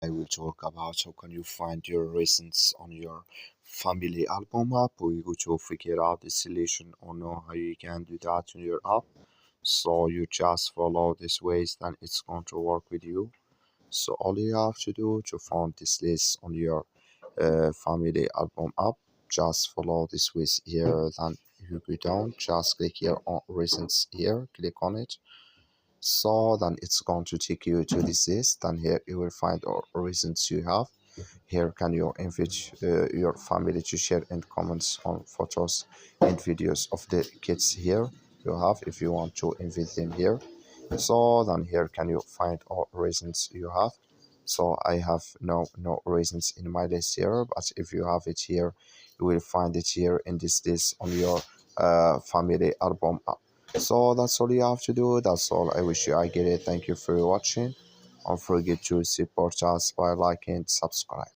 I will talk about how can you find your reasons on your family album app. We go to figure out the solution or know how you can do that on your app. So you just follow this ways, then it's going to work with you. So all you have to do to find this list on your family album app, just follow this ways here. Then you go down, just click here on reasons here, click on it. So then it's going to take you to this list. Then here you will find all reasons you have. Here can you invite your family to share and comments on photos and videos of the kids here you have if you want to invite them here. So then here can you find all reasons you have. So I have no reasons in my list here, but if you have it here, you will find it here in this list on your family album app. So that's all you have to do. That's all. I wish you I get it. Thank you for watching. Don't forget to support us by liking and subscribe.